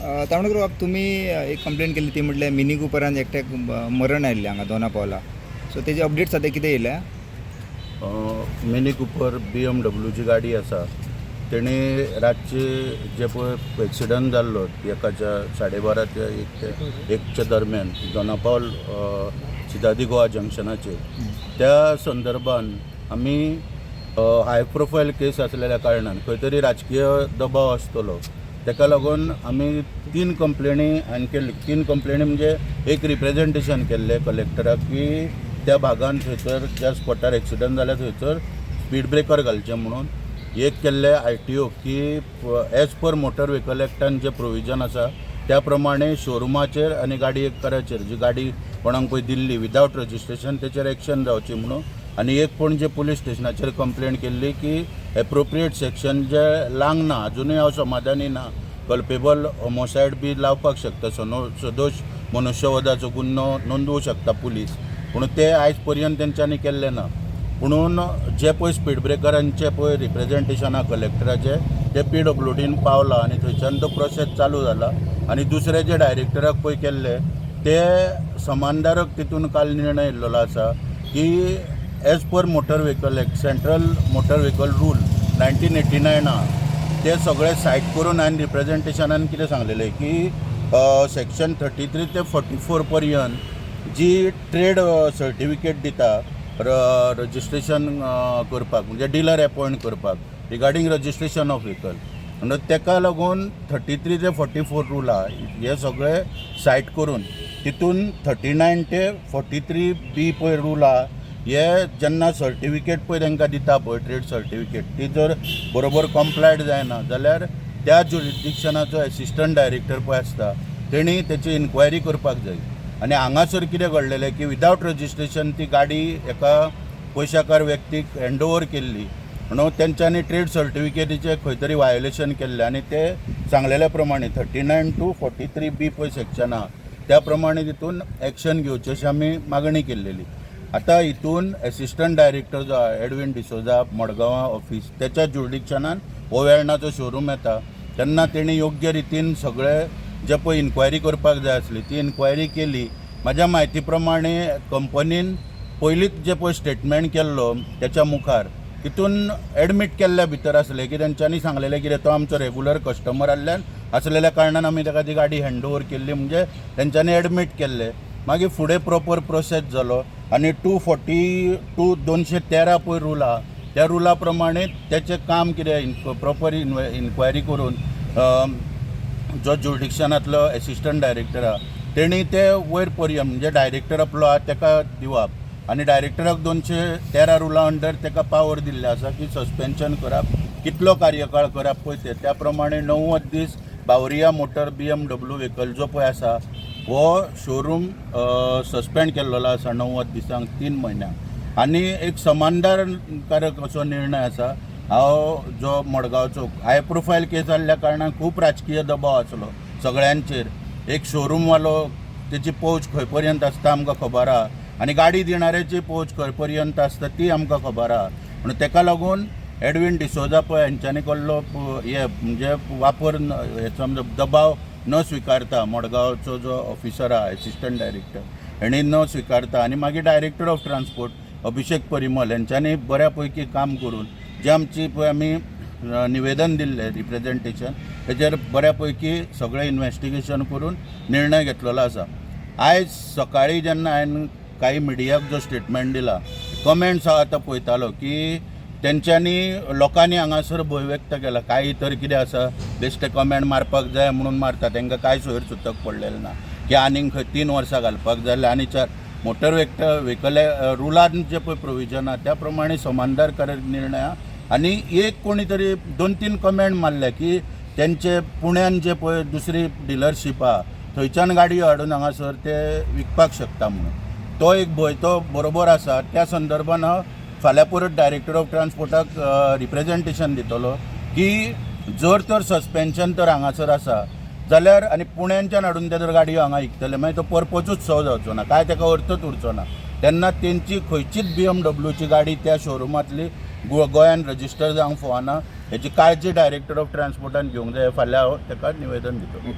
तावणकर बाब तुम्ही एक कंप्लेंट केली ती म्हटल्यार मिनी कुपरान एकट्याक मरण आयिल्लें हांगा दोना पावला. सो तेजी अपडेट सद्या कितें येयल्या? मिनी कुपर BMW गाडी आसा. तेणी रातचे जे पळय एक्सिडंट जाल्लो एकाच्या 12:30 ते 1च्या दरम्यान दोनापावल सिदादी गोवा जंक्शनाचेर, त्या संदर्भान आमी हाय प्रोफायल केस आसलेल्या कारणान खंय तरी राजकीय दबाव आसतलो, ताका लागून आमी 3 कंप्लेनी केल्ली. 3 कंप्लेनी म्हणजे एक रिप्रेझेंटेशन केल्लें कलेक्टराक की त्या भागान थंयसर ज्या स्पॉटार एक्सिडंट जाल्या थंयसर स्पीड ब्रेकर घालचें म्हणून. एक केल्लें ITO की एज पर मोटर व्हेकल एक्टान जे प्रोविजन आसा त्या प्रमाणे शोरुमाचेर आनी गाडी एककाराचेर जी गाडी कोणाक पळय दिल्ली विदावट रजिस्ट्रेशन तेचेर एक्शन जावची म्हणून. आनी एक पणजे पुलीस स्टेशनाचेर कंप्लेंट केल्ली की एप्रोप्रिएट सेक्शन जे लांगना, अजुनूय हांव समाधानी ना. कल्पेबल होमोसायड बी लावपाक शकता, सदोश मनुष्यवधाचो गुन्हो नोंदवू शकता पुलीस, पूण ते आयज पर्यंत तेंच्यांनी केल्लें ना. म्हणून जे पळय स्पीड ब्रेकरांचे पळय रिप्रेझेंटेशना कलेक्टराचे ते PWDन पावला आनी थंयच्यान तो प्रोसेस चालू जाला. आनी दुसरे जे डायरेक्टराक पळय केल्ले ते समानदारक तितून काल निर्णय येयल्लो आसा की as per motor vehicle act, central motor vehicle rule 1989 ते सगळे सायट करून हांवें रिप्रेझेंटेशनान कितें सांगलेलें की सेक्शन 33 ते 44 पर्यंत जी ट्रेड सर्टिफिकेट दिता रजिस्ट्रेशन करपाक, म्हणजे डिलर अपॉयंट करपाक रिगार्डींग रजिस्ट्रेशन ऑफ व्हेकल, म्हणून ताका लागून 33 ते 44 रुला हे सगळे सायट करून तितून 39 ते 43B पळय रुला हे जेन्ना सर्टिफिकेट पळय तांकां दिता पळय ट्रेड सर्टिफिकेट, ती जर बरोबर कम्प्लायड जायना जाल्यार त्या ज्युरिडिक्शनाचो एसिस्टंट डायरेक्टर पळय आसता तेणी तेची इन्क्वायरी करपाक जाय. आनी हांगासर कितें घडलेलें की विदावट रजिस्ट्रेशन ती गाडी एका पयशाकार व्यक्तीक हँडओवर केल्ली म्हणून तेंच्यांनी ट्रेड सर्टिफिकेटीचें खंय तरी वायोलेशन केल्लें आनी ते सांगलेल्या प्रमाणे 39 to 43B पळय सेक्शन आहा त्या प्रमाणे तितून एक्शन घेवची अशी आमी मागणी केल्लेली. आतां हितून एसिस्टंट डायरेक्टर जो एडविन डिसोजा मडगांवा ऑफिस त्याच्या ज्युरिडिक्शनान ओवेलनाचो शोरूम येता तेन्ना तेणी योग्य रितीन सगळे जे पळय इन्क्वायरी करपाक जाय आसली ती इन्क्वायरी केली. म्हाज्या म्हायती प्रमाणे कंपनीन पयलींच जे पळय स्टेटमेंट केल्लो त्याच्या मुखार तितून एडमीट केल्ल्या भितर आसलें की तेंच्यांनी सांगलेलें कितें तो आमचो रेगुलर कस्टमर आसलेल्या कारणान आमी ताका ती गाडी हँडओवर केल्ली, म्हणजे तेंच्यांनी एडमीट केल्लें. मागीर फुडें प्रॉपर प्रोसेस जालो आनी 213 पळय रूल आहा त्या रुला प्रमाणे त्याचें काम कितें प्रॉपर इन्क्वायरी करून जो ज्युरिडिक्शनांतलो एसिस्टंट डायरेक्टर आहा तेणी ते वयर पर्यंत म्हणजे डायरेक्टर आपलो आहा ताका दिवप आनी डायरेक्टराक 213 रुला अंडर ताका पावर दिल्ले आसा की सस्पेन्शन करप, कितलो कार्यकाळ करप पळय ते त्या प्रमाणे 90 दीस बावरिया मोटर BMW व्हेकल जो पळय आसा हो शोरूम सस्पेंड केल्लो आसा 90 दिसांक 3 म्हयन्यांक. आनी एक समानकारक असो निर्णय आसा. हांव जो मडगांवचो हाय प्रोफायल केस जाल्ल्या कारणान खूब राजकीय दबाव आसलो सगळ्यांचेर. एक शोरूम वालो तेची पहुच खंय पर्यंत आसता आमकां खबर आहा आनी गाडी दिणाऱ्याची पहुच खंय पर्यंत आसता ती आमकां खबर आहा. म्हणून ताका लागून एडविन डिसोजा पळय हांच्यांनी केल्लो हे म्हणजे वापर हेचो दबाव न स्विकारता मडगांवचो जो ऑफिसर आहा एसिस्टंट डायरेक्टर हेणी न स्विकारता आनी मागीर डायरेक्टर ऑफ ट्रान्सपोर्ट अभिषेक परिमल हेंच्यांनी बऱ्यापैकी काम करून जे आमची पळय आमी निवेदन दिल्लें रिप्रेझेंटेशन तेचेर बऱ्यापैकी सगळें इन्वेस्टिगेशन करून निर्णय घेतलेलो आसा. आयज सकाळीं जेन्ना हांवें काही मिडियाक जो स्टेटमेंट दिला कमेंट्स हांव आतां पळयतालो की तेंच्यांनी लोकांनी हांगासर भंय व्यक्त केला. काही तर कितें आसा बेश्टे कमेंट मारपाक जाय म्हणून मारता, तांकां कांय सोयर सुतक पडलेलें ना की आनीक खंय 3 वर्सां घालपाक जाय आनी 4 मोटर व्हेकल रुलान जे पळय प्रोविजन आहा त्या प्रमाणे समानदारकारक निर्णय आहा. आनी एक कोणी तरी 2-3 कमेंट मारले की तेंचे पुण्यान जे पळय दुसरी डिलरशीप आहा थंयच्यान गाडी हाडून हांगासर ते विकपाक शकता म्हणून. तो एक भंय तो बरोबर आसा. त्या संदर्भान हांव फाल्यां परत डायरेक्टर ऑफ ट्रान्सपोर्टाक रिप्रेझेंटेशन दितलो की जर तर सस्पेन्शन तर हांगासर आसा जाल्यार आनी पुण्याच्यान हाडून ते जर गाडयो हांगा विकतले मागीर तो पर्पजूच सॉल्व जावचो ना, काय ताका अर्थच उरचो ना. तेन्ना तेंची खंयचीच BMWची गाडी त्या शोरुमांतली गोंयान रजिस्टर जावंक फावना हेची काळजी डायरेक्टर ऑफ ट्रान्सपोर्टान घेवंक जाय. फाल्यां हांव ताका निवेदन दितलो.